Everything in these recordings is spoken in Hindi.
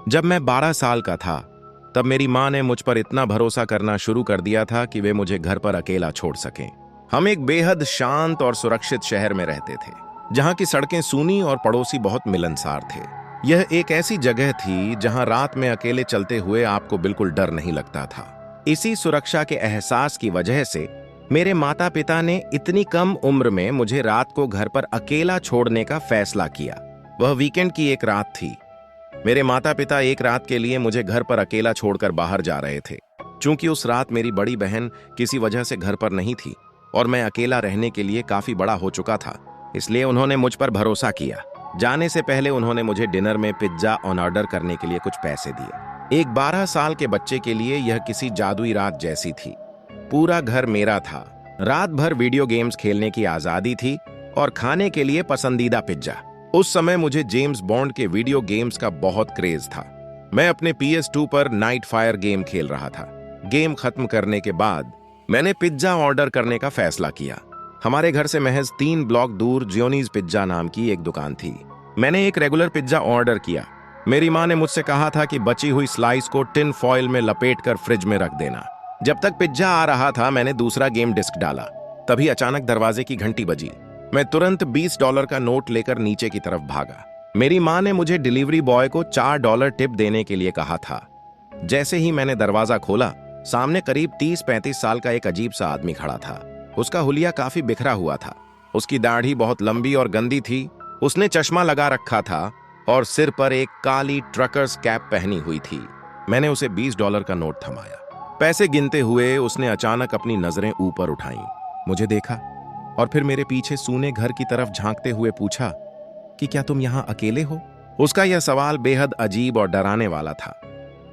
जब मैं 12 साल का था तब मेरी माँ ने मुझ पर इतना भरोसा करना शुरू कर दिया था कि वे मुझे घर पर अकेला छोड़ सकें। हम एक बेहद शांत और सुरक्षित शहर में रहते थे, जहाँ की सड़कें सूनी और पड़ोसी बहुत मिलनसार थे। यह एक ऐसी जगह थी जहाँ रात में अकेले चलते हुए आपको बिल्कुल डर नहीं लगता था। इसी सुरक्षा के एहसास की वजह से मेरे माता पिता ने इतनी कम उम्र में मुझे रात को घर पर अकेला छोड़ने का फैसला किया। वह वीकेंड की एक रात थी। मेरे माता पिता एक रात के लिए मुझे घर पर अकेला छोड़कर बाहर जा रहे थे। चूंकि उस रात मेरी बड़ी बहन किसी वजह से घर पर नहीं थी और मैं अकेला रहने के लिए काफी बड़ा हो चुका था, इसलिए उन्होंने मुझ पर भरोसा किया। जाने से पहले उन्होंने मुझे डिनर में पिज्जा ऑन ऑर्डर करने के लिए कुछ पैसे दिए। एक 12 साल के बच्चे के लिए यह किसी जादुई रात जैसी थी। पूरा घर मेरा था। रात भर वीडियो गेम्स खेलने की आजादी थी और खाने के लिए पसंदीदा पिज्जा। उस समय मुझे जेम्स बॉन्ड के वीडियो गेम्स का बहुत क्रेज था। मैं अपने PS2 पर नाइट फायर गेम खेल रहा था। गेम खत्म करने के बाद मैंने पिज्जा ऑर्डर करने का फैसला किया। हमारे घर से महज 3 ब्लॉक दूर जियोनीज पिज्जा नाम की एक दुकान थी। मैंने एक रेगुलर पिज्जा ऑर्डर किया। मेरी माँ ने मुझसे कहा था कि बची हुई स्लाइस को टिन फॉइल में लपेटकर फ्रिज में रख देना। जब तक पिज्जा आ रहा था मैंने दूसरा गेम डिस्क डाला। तभी अचानक दरवाजे की घंटी बजी। मैं तुरंत $20 का नोट लेकर नीचे की तरफ भागा। मेरी माँ ने मुझे डिलीवरी बॉय को $4 टिप देने के लिए कहा था। जैसे ही मैंने दरवाजा खोला, सामने करीब 30-35 साल का एक अजीब सा आदमी खड़ा था। उसका हुलिया काफी बिखरा हुआ था। उसकी दाढ़ी बहुत लंबी और गंदी थी। उसने चश्मा लगा रखा था और सिर पर एक काली ट्रकर्स कैप पहनी हुई थी। मैंने उसे $20 का नोट थमाया। पैसे गिनते हुए उसने अचानक अपनी नजरें ऊपर उठाई, मुझे देखा और फिर मेरे पीछे सूने घर की तरफ झांकते हुए पूछा कि क्या तुम यहां अकेले हो? उसका यह सवाल बेहद अजीब और डराने वाला था।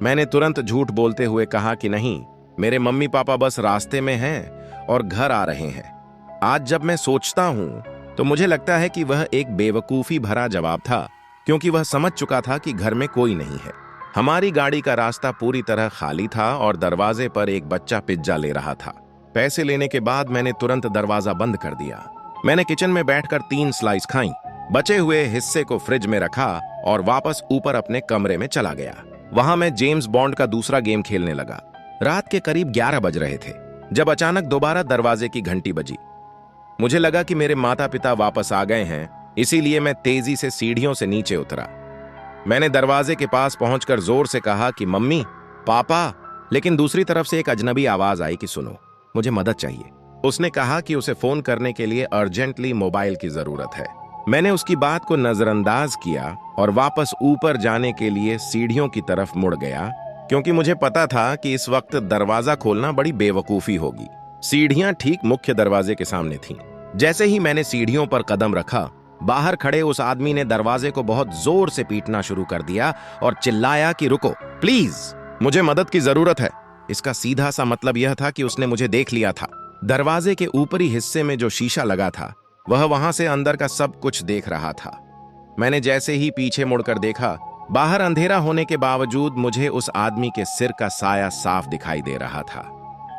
मैंने तुरंत झूठ बोलते हुए कहा कि नहीं, मेरे मम्मी पापा बस रास्ते में हैं और घर आ रहे हैं। आज जब मैं सोचता हूं तो मुझे लगता है कि वह एक बेवकूफी भरा जवाब था, क्योंकि वह समझ चुका था कि घर में कोई नहीं है। हमारी गाड़ी का रास्ता पूरी तरह खाली था और दरवाजे पर एक बच्चा पिज्जा ले रहा था। पैसे लेने के बाद मैंने तुरंत दरवाजा बंद कर दिया। मैंने किचन में बैठकर 3 स्लाइस खाई, बचे हुए हिस्से को फ्रिज में रखा और वापस ऊपर अपने कमरे में चला गया। वहां मैं जेम्स बॉन्ड का दूसरा गेम खेलने लगा। रात के करीब 11 बज रहे थे जब अचानक दोबारा दरवाजे की घंटी बजी। मुझे लगा कि मेरे माता पिता वापस आ गए हैं, इसीलिए मैं तेजी से सीढ़ियों से नीचे उतरा। मैंने दरवाजे के पास पहुंचकर जोर से कहा कि मम्मी, पापा, लेकिन दूसरी तरफ से एक अजनबी आवाज आई कि सुनो, मुझे मदद चाहिए। उसने कहा कि उसे फोन करने के लिए अर्जेंटली मोबाइल की जरूरत है। मैंने उसकी बात को नजरअंदाज किया और वापस ऊपर जाने के लिए सीढ़ियों की तरफ मुड़ गया, क्योंकि मुझे पता था कि इस वक्त दरवाजा खोलना बड़ी बेवकूफी होगी। सीढ़ियां ठीक मुख्य दरवाजे के सामने थीं। जैसे ही मैंने सीढ़ियों पर कदम रखा, बाहर खड़े उस आदमी ने दरवाजे को बहुत जोर से पीटना शुरू कर दिया और चिल्लाया कि रुको, प्लीज, मुझे मदद की जरूरत है। इसका सीधा सा मतलब यह था कि उसने मुझे देख लिया था। दरवाजे के ऊपरी हिस्से में जो शीशा लगा था, वह वहां से अंदर का सब कुछ देख रहा था। मैंने जैसे ही पीछे मुड़कर देखा, बाहर अंधेरा होने के बावजूद मुझे उस आदमी के सिर का साया साफ दिखाई दे रहा था।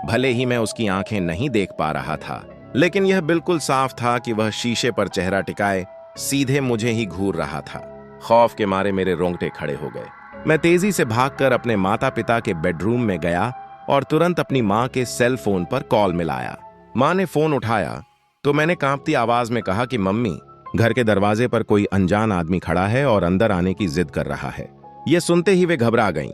भले ही मैं उसकी आंखें नहीं देख पा रहा था, लेकिन यह बिल्कुल साफ था कि वह शीशे पर चेहरा टिकाए सीधे मुझे ही घूर रहा था। खौफ के मारे मेरे रोंगटे खड़े हो गए। मैं तेजी से भागकर अपने माता पिता के बेडरूम में गया और तुरंत अपनी माँ के सेल फोन पर कॉल मिलाया। माँ ने फोन उठाया तो मैंने कांपती आवाज में कहा कि मम्मी, घर के दरवाजे पर कोई अनजान आदमी खड़ा है और अंदर आने की जिद कर रहा है। यह सुनते ही वे घबरा गईं।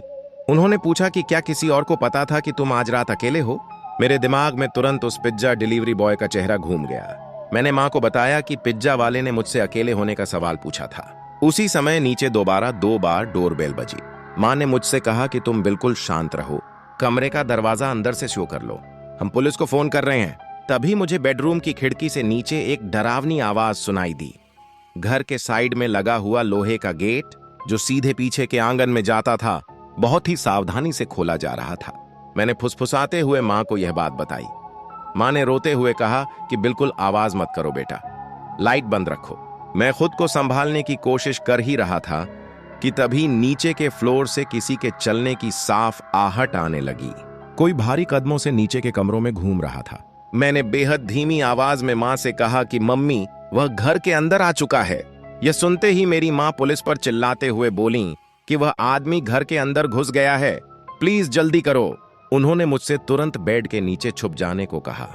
उन्होंने पूछा कि क्या किसी और को पता था कि तुम आज रात अकेले हो? मेरे दिमाग में तुरंत उस पिज्जा डिलीवरी बॉय का चेहरा घूम गया। मैंने माँ को बताया कि पिज्जा वाले ने मुझसे अकेले होने का सवाल पूछा था। उसी समय नीचे दोबारा 2 बार डोरबेल बजी। माँ ने मुझसे कहा कि तुम बिल्कुल शांत रहो, कमरे का दरवाजा अंदर से शो कर लो, हम पुलिस को फोन कर रहे हैं। तभी मुझे बेडरूम की खिड़की से नीचे एक डरावनी आवाज सुनाई दी। घर के साइड में लगा हुआ लोहे का गेट, जो सीधे पीछे के आंगन में जाता था, बहुत ही सावधानी से खोला जा रहा था। मैंने फुसफुसाते हुए माँ को यह बात बताई। माँ ने रोते हुए कहा कि बिल्कुल आवाज मत करो बेटा, लाइट बंद रखो। मैं खुद को संभालने की कोशिश कर ही रहा था कि तभी नीचे के फ्लोर से किसी के चलने की साफ आहट आने लगी। कोई भारी कदमों से नीचे के कमरों में घूम रहा था। मैंने बेहद धीमी आवाज में माँ से कहा कि मम्मी, वह घर के अंदर आ चुका है। यह सुनते ही मेरी माँ पुलिस पर चिल्लाते हुए बोली कि वह आदमी घर के अंदर घुस गया है, प्लीज जल्दी करो। उन्होंने मुझसे तुरंत बेड के नीचे छुप जाने को कहा।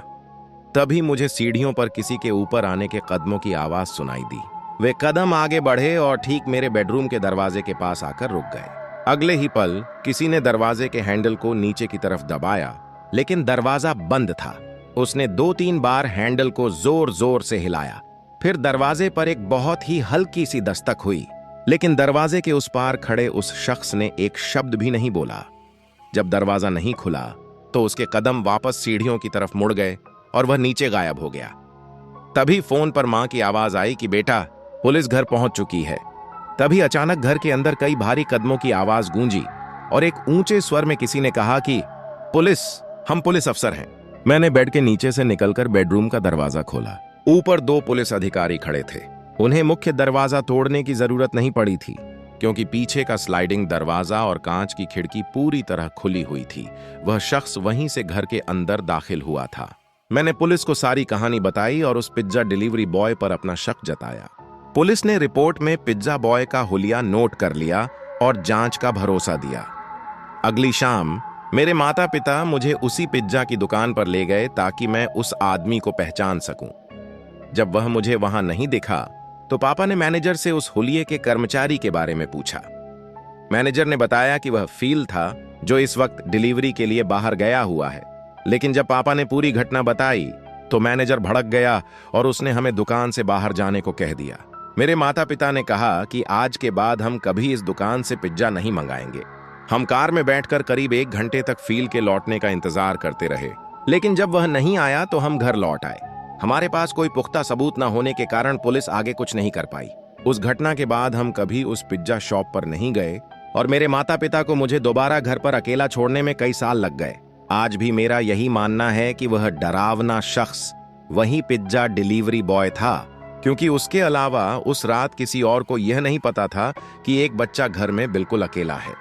तभी मुझे सीढ़ियों पर किसी के ऊपर आने के कदमों की आवाज सुनाई दी। वे कदम आगे बढ़े और ठीक मेरे बेडरूम के दरवाजे के पास आकर रुक गए। अगले ही पल किसी ने दरवाजे के हैंडल को नीचे की तरफ दबाया, लेकिन दरवाजा बंद था। उसने 2-3 बार हैंडल को जोर जोर से हिलाया। फिर दरवाजे पर एक बहुत ही हल्की सी दस्तक हुई, लेकिन दरवाजे के उस पार खड़े उस शख्स ने एक शब्द भी नहीं बोला। जब दरवाजा नहीं खुला तो उसके कदम वापस सीढ़ियों की तरफ मुड़ गए और वह नीचे गायब हो गया। तभी फोन पर मां की आवाज आई कि बेटा, पुलिस घर पहुंच चुकी है। तभी अचानक घर के अंदर कई भारी कदमों की आवाज गूंजी और एक ऊंचे स्वर में किसी ने कहा कि पुलिस, हम पुलिस अफसर हैं। मैंने बेड के नीचे से निकलकर बेडरूम का दरवाजा खोला। ऊपर 2 पुलिस अधिकारी खड़े थे। उन्हें मुख्य दरवाजा तोड़ने की जरूरत नहीं पड़ी थी, क्योंकि पीछे का स्लाइडिंग दरवाजा और कांच की खिड़की पूरी तरह खुली हुई थी। वह शख्स वहीं से घर के अंदर दाखिल हुआ था। मैंने पुलिस को सारी कहानी बताई और उस पिज्जा डिलीवरी बॉय पर अपना शक जताया। पुलिस ने रिपोर्ट में पिज्जा बॉय का हुलिया नोट कर लिया और जांच का भरोसा दिया। अगली शाम मेरे माता पिता मुझे उसी पिज्जा की दुकान पर ले गए ताकि मैं उस आदमी को पहचान सकूं। जब वह मुझे वहां नहीं दिखा तो पापा ने मैनेजर से उस हुलिये के कर्मचारी के बारे में पूछा। मैनेजर ने बताया कि वह फील था जो इस वक्त डिलीवरी के लिए बाहर गया हुआ है। लेकिन जब पापा ने पूरी घटना बताई तो मैनेजर भड़क गया और उसने हमें दुकान से बाहर जाने को कह दिया। मेरे माता पिता ने कहा कि आज के बाद हम कभी इस दुकान से पिज्जा नहीं मंगाएंगे। हम कार में बैठकर करीब 1 घंटे तक फील के लौटने का इंतजार करते रहे, लेकिन जब वह नहीं आया तो हम घर लौट आए। हमारे पास कोई पुख्ता सबूत न होने के कारण पुलिस आगे कुछ नहीं कर पाई। उस घटना के बाद हम कभी उस पिज्जा शॉप पर नहीं गए और मेरे माता पिता को मुझे दोबारा घर पर अकेला छोड़ने में कई साल लग गए। आज भी मेरा यही मानना है कि वह डरावना शख्स वही पिज्जा डिलीवरी बॉय था, क्योंकि उसके अलावा उस रात किसी और को यह नहीं पता था कि एक बच्चा घर में बिल्कुल अकेला है।